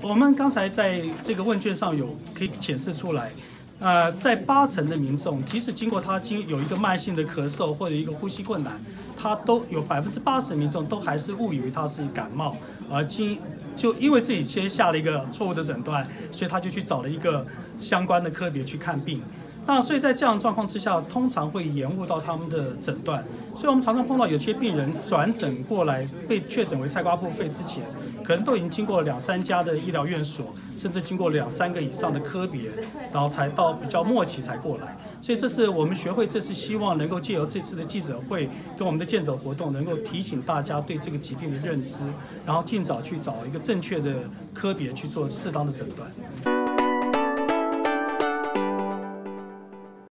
我们刚才在这个问卷上可以显示出来，在80%的民众，即使经过有一个慢性的咳嗽或者一个呼吸困难，他都有80%的民众都还是误以为他是感冒，就因为自己先下了一个错误的诊断，所以他就去找了一个相关的科别去看病。那所以在这样的状况之下，通常会延误到他们的诊断。所以我们常常碰到有些病人转诊过来被确诊为菜瓜布肺之前，可能都已经经过2、3家的医疗院所，甚至经过2、3个以上的科别，然后才到比较末期才过来。所以这是我们学会这次希望能够借由这次的记者会跟我们的健走活动，能够提醒大家对这个疾病的认知，然后尽早去找一个正确的科别去做适当的诊断。